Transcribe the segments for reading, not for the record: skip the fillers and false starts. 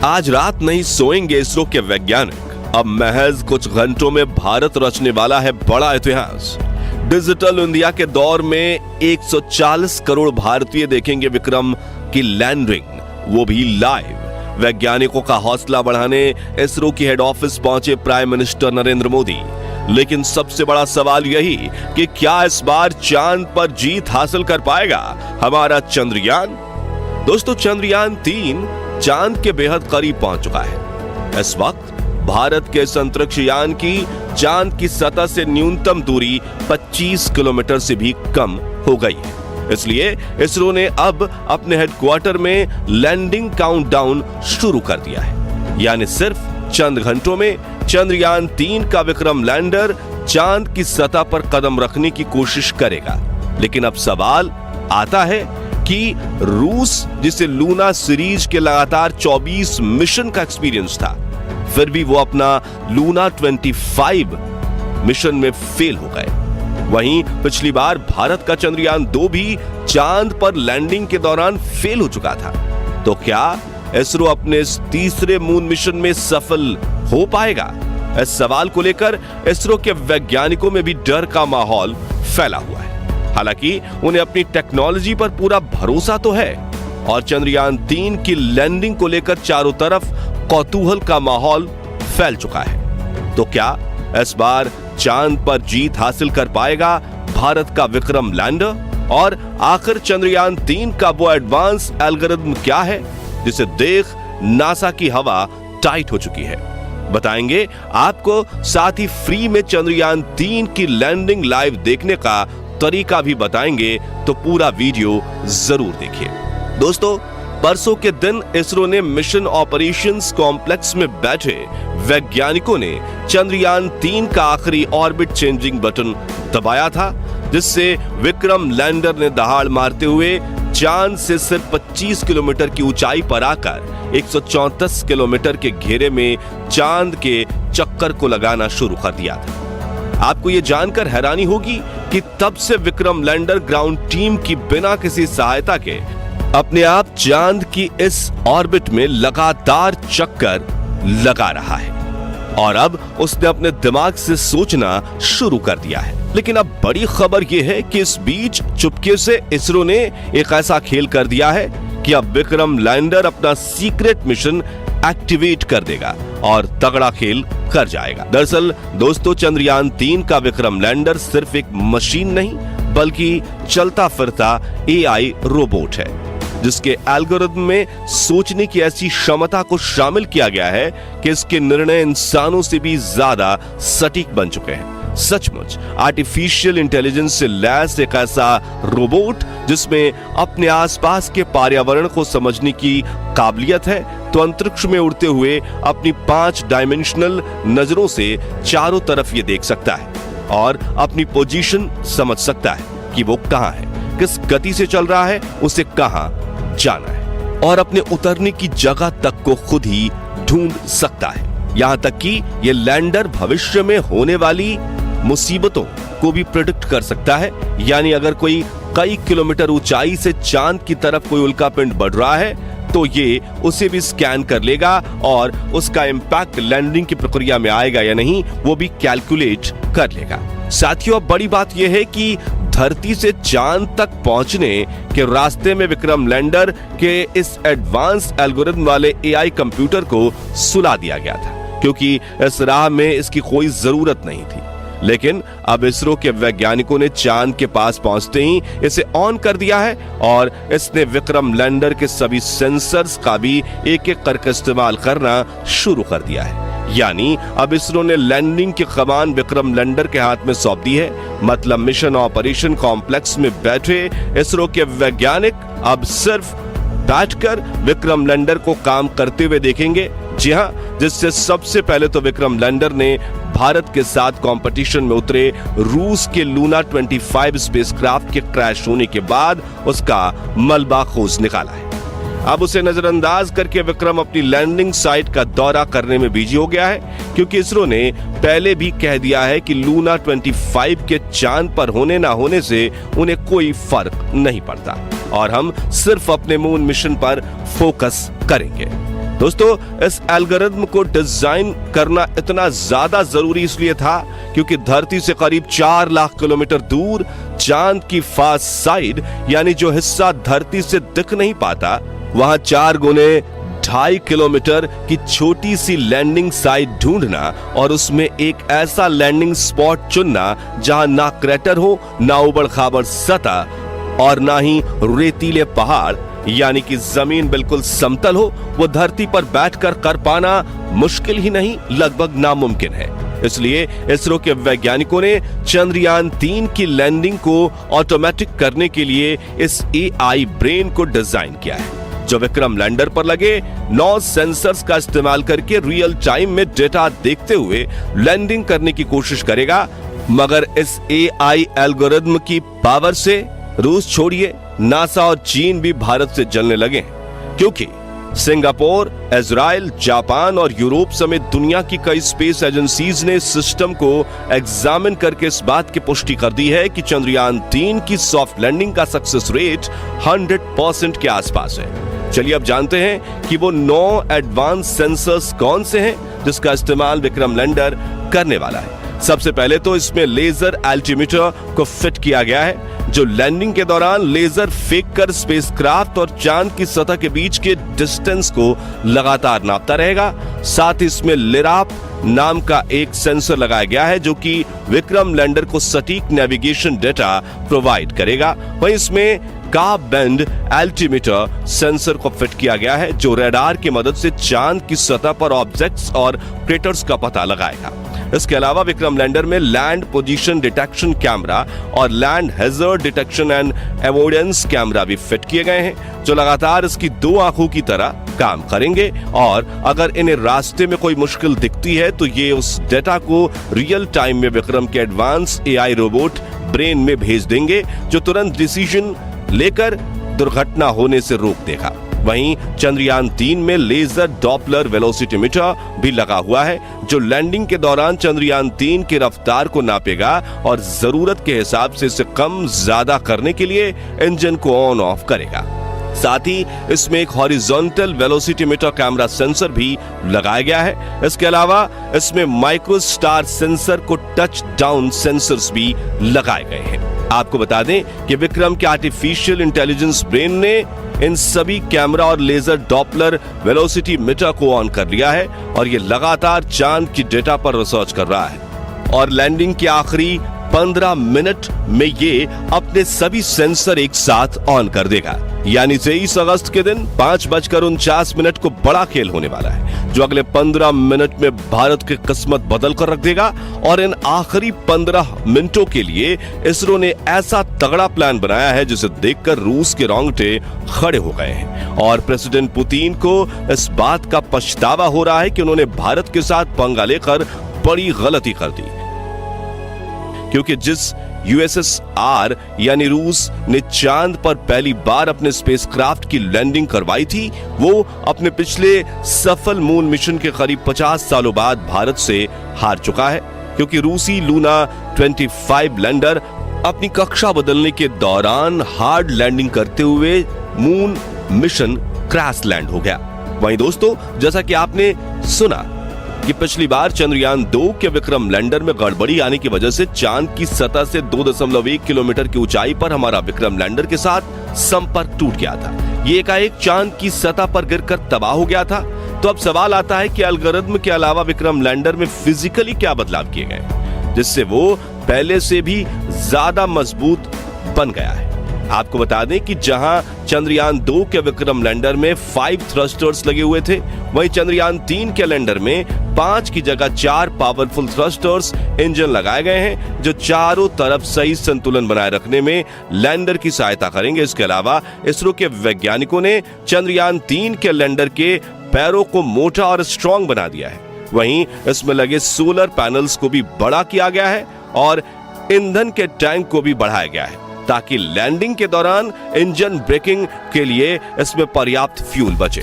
आज रात नहीं सोएंगे इसरो के वैज्ञानिक। अब महज कुछ घंटों में भारत रचने वाला है बड़ा इतिहास। डिजिटल इंडिया के दौर में 140 करोड़ भारतीय देखेंगे विक्रम की लैंडिंग, वो भी लाइव। वैज्ञानिकों का हौसला बढ़ाने इसरो की हेड ऑफिस पहुंचे प्राइम मिनिस्टर नरेंद्र मोदी। लेकिन सबसे बड़ा सवाल यही कि क्या इस बार चांद पर जीत हासिल कर पाएगा हमारा चंद्रयान। दोस्तों, चंद्रयान 3 चांद के बेहद करीब पहुंच चुका है। इस वक्त भारत के इस अंतरिक्ष यान की चांद की सतह से न्यूनतम दूरी 25 किलोमीटर से भी कम हो गई है। इसलिए इसरो ने अब अपने हेडक्वार्टर में लैंडिंग काउंटडाउन शुरू कर दिया है। यानी सिर्फ चंद घंटों में चंद्रयान 3 का विक्रम लैंडर चांद की सतह पर कदम रखने की कोशिश करेगा। लेकिन अब सवाल आता है कि रूस, जिसे लूना सीरीज के लगातार 24 मिशन का एक्सपीरियंस था, फिर भी वो अपना लूना 25 मिशन में फेल हो गए। वहीं पिछली बार भारत का चंद्रयान 2 भी चांद पर लैंडिंग के दौरान फेल हो चुका था। तो क्या इसरो अपने इस तीसरे मून मिशन में सफल हो पाएगा? इस सवाल को लेकर इसरो के वैज्ञानिकों में भी डर का माहौल फैला हुआ है। हालांकि उन्हें अपनी टेक्नोलॉजी पर पूरा भरोसा तो है और चंद्रयान 3 की लैंडिंग को लेकर चारों तरफ कौतूहल का माहौल फैल चुका है। तो क्या इस बार चांद पर जीत हासिल कर पाएगा भारत का विक्रम लैंडर? और आखिर चंद्रयान 3 का वो एडवांस एल्गोरिथम क्या है जिसे देख नासा की हवा टाइट हो चुकी है? बताएंगे आपको। साथ ही फ्री में चंद्रयान 3 की लैंडिंग लाइव देखने का तरीका भी बताएंगे, तो पूरा वीडियो जरूर देखिए। दोस्तों, परसों के दिन इसरो ने मिशन ऑपरेशंस कॉम्प्लेक्स में बैठे वैज्ञानिकों ने चंद्रयान 3 का आखिरी ऑर्बिट चेंजिंग बटन दबाया था, जिससे विक्रम लैंडर ने दहाड़ मारते हुए चांद से सिर्फ 25 किलोमीटर की ऊंचाई पर आकर 134 किलोमीटर के घेरे में चांद के चक्कर को लगाना शुरू कर दिया था। आपको यह जानकर हैरानी होगी कि तब से विक्रम लैंडर ग्राउंड टीम की बिना किसी सहायता के अपने आप चांद की इस ऑर्बिट में लगातार चक्कर लगा रहा है और अब उसने अपने दिमाग से सोचना शुरू कर दिया है। लेकिन अब बड़ी खबर यह है कि इस बीच चुपके से इसरो ने एक ऐसा खेल कर दिया है कि अब विक्रम लैंडर अपना सीक्रेट मिशन एक्टिवेट कर देगा और तगड़ा खेल कर जाएगा। दरअसल दोस्तों, चंद्रयान 3 का विक्रम लैंडर सिर्फ एक मशीन नहीं बल्कि चलता फिरता AI रोबोट है, जिसके एल्गोरिथम में सोचने की ऐसी क्षमता को शामिल किया गया है कि इसके निर्णय इंसानों से भी ज्यादा सटीक बन चुके हैं। सचमुच आर्टिफिशियल इंटेलिजेंस से लैस एक ऐसा रोबोट जिसमें अपने आसपास के पर्यावरण को समझने की काबिलियत है, तो अंतरिक्ष में उड़ते हुए अपनी 5 डायमेंशनल नजरों से चारों तरफ ये देख सकता है और अपनी पोजीशन समझ सकता है कि वो कहां है, किस गति से चल रहा है, उसे कहां जाना है और अपने उतरने की जगह तक को खुद ही ढूंढ सकता है। यहां तक कि ये लैंडर भविष्य में होने वाली मुसीबतों को भी प्रेडिक्ट कर सकता है। यानी अगर कोई कई किलोमीटर ऊंचाई से चांद की तरफ कोई उल्कापिंड बढ़ रहा है तो ये उसे भी स्कैन कर लेगा और उसका इंपैक्ट लैंडिंग की प्रक्रिया में आएगा या नहीं वो भी कैलकुलेट कर लेगा। साथियों, अब बड़ी बात यह है कि धरती से चांद तक पहुंचने के रास्ते में विक्रम लैंडर के इस एडवांस एल्गोरिथम वाले AI कंप्यूटर को सुला दिया गया था, क्योंकि इस राह में इसकी कोई जरूरत नहीं थी। लेकिन अब इसरो के वैज्ञानिकों ने चांद के पास पहुंचते ही इसे ऑन कर दिया है और इसने विक्रम लैंडर के सभी सेंसर्स का भी एक एक करके इस्तेमाल करना शुरू कर दिया है। यानी अब इसरो ने लैंडिंग की कमान विक्रम लैंडर के हाथ में सौंप दी है। मतलब मिशन ऑपरेशन कॉम्प्लेक्स में बैठे इसरो के वैज्ञानिक अब सिर्फ बैठकर विक्रम लैंडर को काम करते हुए देखेंगे। जी हां, जिससे सबसे पहले तो विक्रम लैंडर ने भारत के साथ कंपटीशन में उतरे रूस के लूना 25 स्पेसक्राफ्ट के क्रैश होने के बाद उसका मलबा खोज निकाला है। अब उसे नजरअंदाज करके विक्रम अपनी लैंडिंग साइट का दौरा करने में बिजी हो गया है, क्योंकि इसरो ने पहले भी कह दिया है कि लूना 25 के चांद पर होने ना होने से उन्हें कोई फर्क नहीं पड़ता और हम सिर्फ अपने मून मिशन पर फोकस करेंगे। दोस्तों, इस एल्गोरिथम को डिजाइन करना इतना ज्यादा जरूरी इसलिए था क्योंकि धरती से करीब 4 लाख किलोमीटर दूर चांद की फार साइड, यानी जो हिस्सा धरती से दिख नहीं पाता, वहां 4 गुने 2.5 किलोमीटर की छोटी सी लैंडिंग साइट ढूंढना और उसमें एक ऐसा लैंडिंग स्पॉट चुनना जहां ना क्रेटर हो, ना उबड़ खाबड़ सतह और ना ही रेतीले पहाड़, यानी कि जमीन बिल्कुल समतल हो, वो धरती पर बैठकर कर पाना मुश्किल ही नहीं, लगभग नामुमकिन है। इसलिए इसरो के वैज्ञानिकों ने चंद्रयान 3 की लैंडिंग को ऑटोमेटिक करने के लिए इस एआई ब्रेन को डिजाइन किया है, जो विक्रम लैंडर पर लगे 9 सेंसर्स का इस्तेमाल करके रियल टाइम में डेटा देखते हुए लैंडिंग करने की कोशिश करेगा। मगर इस एआई एल्गोरिथम की पावर से रूस छोड़िए, नासा और चीन भी भारत से जलने लगे हैं, क्योंकि सिंगापुर, इजराइल, जापान और यूरोप समेत दुनिया की कई स्पेस एजेंसीज ने सिस्टम को एग्जामिन करके इस बात की पुष्टि कर दी है कि चंद्रयान 3 की सॉफ्ट लैंडिंग का सक्सेस रेट 100% के आसपास है। चलिए अब जानते हैं कि वो 9 एडवांस सेंसर्स कौन से हैं जिसका इस्तेमाल विक्रम लैंडर करने वाला है। सबसे पहले तो इसमें लेजर अल्टीमीटर को फिट किया गया है, जो लैंडिंग के दौरान लेजर फेंककर स्पेसक्राफ्ट और चांद की सतह के बीच के डिस्टेंस को लगातार नापता रहेगा। साथ ही इसमें लिराप नाम का एक सेंसर लगाया गया है जो कि विक्रम लैंडर को सटीक नेविगेशन डेटा प्रोवाइड करेगा। वहीं इसमें कार्ब बैंड अल्टीमीटर सेंसर को फिट किया गया है, जो रडार की मदद से चांद की सतह पर ऑब्जेक्ट्स और क्रेटर्स का पता लगाएगा। इसके अलावा विक्रम लैंडर में लैंड पोजीशन डिटेक्शन कैमरा और land hazard detection and avoidance camera भी फिट किए गए हैं, जो लगातार इसकी 2 आंखों की तरह काम करेंगे और अगर इन्हें रास्ते में कोई मुश्किल दिखती है तो ये उस डेटा को रियल टाइम में विक्रम के एडवांस एआई रोबोट ब्रेन में भेज देंगे, जो तुरंत डिसीजन लेकर दुर्घटना होने से रोक देगा। वहीं चंद्रयान 3 में लेजर डॉपलर वेलोसिटीमीटर भी लगा हुआ है, जो लैंडिंग के दौरान चंद्रयान 3 की रफ्तार को नापेगा और जरूरत के हिसाब से इसे कम ज्यादा करने के लिए इंजन को ऑन ऑफ करेगा। साथ ही इसमें एक हॉरिजॉन्टल वेलोसिटीमीटर कैमरा सेंसर भी लगाया गया है। इसके अलावा इसमें माइक्रोस्टार सेंसर को टच डाउन सेंसर्स भी लगाए गए हैं। आपको बता दें कि विक्रम के आर्टिफिशियल इंटेलिजेंस ब्रेन ने इन सभी कैमरा और लेजर डॉपलर वेलोसिटीमीटर को ऑन कर लिया है और ये लगातार चांद की डेटा पर रिसर्च कर रहा है और लैंडिंग के आखिरी 15 मिनट में ये अपने सभी सेंसर एक साथ ऑन कर देगा। यानी 23 अगस्त के दिन 5:49 को बड़ा खेल होने वाला है, जो अगले 15 मिनट में भारत की किस्मत बदल कर रख देगा। और इन आखिरी 15 मिनटों के लिए इसरो ने ऐसा तगड़ा प्लान बनाया है जिसे देखकर रूस के रोंगटे खड़े हो गए हैं और प्रेसिडेंट पुतिन को इस बात का पछतावा हो रहा है कि उन्होंने भारत के साथ पंगा लेकर बड़ी गलती कर दी, क्योंकि जिस यूएसएसआर यानी रूस ने चांद पर पहली बार अपने स्पेसक्राफ्ट की लैंडिंग करवाई थी, वो अपने पिछले सफल मून मिशन के करीब 50 सालों बाद भारत से हार चुका है, क्योंकि रूसी लूना 25 लैंडर अपनी कक्षा बदलने के दौरान हार्ड लैंडिंग करते हुए मून मिशन क्रैश लैंड हो गया। वहीं दोस्तों, जैसा कि आपने सुना कि पिछली बार चंद्रयान 2 के विक्रम लैंडर में गड़बड़ी आने की वजह से चांद की सतह से 2.1 किलोमीटर की ऊंचाई पर हमारा विक्रम लैंडर के साथ संपर्क टूट गया था। ये एकाएक चांद की सतह पर गिरकर तबाह हो गया था। तो अब सवाल आता है कि एल्गोरिथम के अलावा विक्रम लैंडर में फिजिकली क्या बदलाव किए गए जिससे वो पहले से भी ज्यादा मजबूत बन गया है। आपको बता दें कि जहां चंद्रयान 2 के विक्रम लैंडर में 5 थ्रस्टर्स लगे हुए थे, वहीं चंद्रयान 3 के लैंडर में 5 की जगह 4 पावरफुल थ्रस्टर्स इंजन लगाए गए हैं, जो चारों तरफ सही संतुलन बनाए रखने में लैंडर की सहायता करेंगे। इसके अलावा इसरो के वैज्ञानिकों ने चंद्रयान 3 के लैंडर के पैरों को मोटा और स्ट्रॉन्ग बना दिया है। वहीं इसमें लगे सोलर पैनल्स को भी बड़ा किया गया है और ईंधन के टैंक को भी बढ़ाया गया है, ताकि लैंडिंग के दौरान इंजन ब्रेकिंग के लिए इसमें पर्याप्त फ्यूल बचे।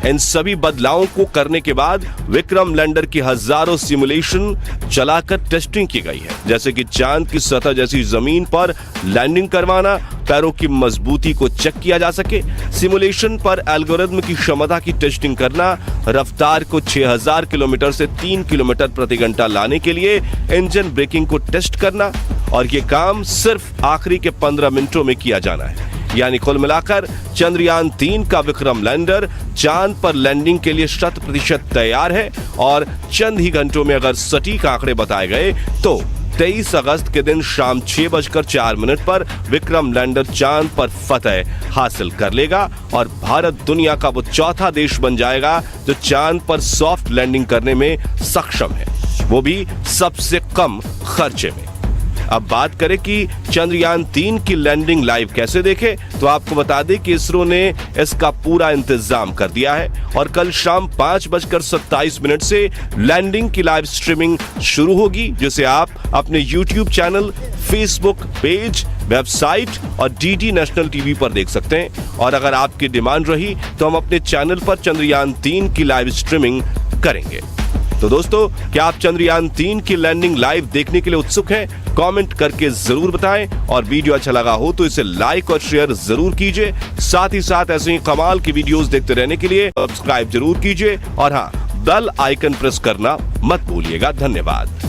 इन सभी बदलावों को करने के बाद विक्रम लैंडर की हजारों सिमुलेशन चलाकर टेस्टिंग की गई है, जैसे कि चांद की सतह जैसी जमीन पर लैंडिंग करवाना, पैरों की मजबूती को चेक किया जा सके, सिमुलेशन पर एल्गोरिथम की क्षमता की टेस्टिंग करना, रफ्तार को 6000 किलोमीटर से 3 किलोमीटर प्रति घंटा लाने के लिए इंजन ब्रेकिंग को टेस्ट करना, और ये काम सिर्फ आखिरी के 15 मिनटों में किया जाना है। यानी कुल मिलाकर चंद्रयान 3 का विक्रम लैंडर चांद पर लैंडिंग के लिए 100% तैयार है, और चंद ही घंटों में अगर सटीक आंकड़े बताए गए तो 23 अगस्त के दिन शाम 6:04 पर विक्रम लैंडर चांद पर फतह हासिल कर लेगा और भारत दुनिया का वो चौथा देश बन जाएगा जो चांद पर सॉफ्ट लैंडिंग करने में सक्षम है, वो भी सबसे कम खर्चे में। अब बात करें कि चंद्रयान 3 की लैंडिंग लाइव कैसे देखें, तो आपको बता दें कि इसरो ने इसका पूरा इंतजाम कर दिया है और कल शाम 5:27 से लैंडिंग की लाइव स्ट्रीमिंग शुरू होगी, जिसे आप अपने YouTube channel, Facebook page, website और DD नेशनल टीवी पर देख सकते हैं। और अगर आपकी डिमांड रही तो हम अपने चैनल पर चंद्रयान 3 की लाइव स्ट्रीमिंग करेंगे। तो दोस्तों, क्या आप चंद्रयान 3 की लैंडिंग लाइव देखने के लिए उत्सुक हैं? कमेंट करके जरूर बताएं, और वीडियो अच्छा लगा हो तो इसे लाइक और शेयर जरूर कीजिए। साथ ही साथ ऐसे ही कमाल की वीडियोस देखते रहने के लिए सब्सक्राइब जरूर कीजिए, और हाँ, बेल आइकन प्रेस करना मत भूलिएगा। धन्यवाद।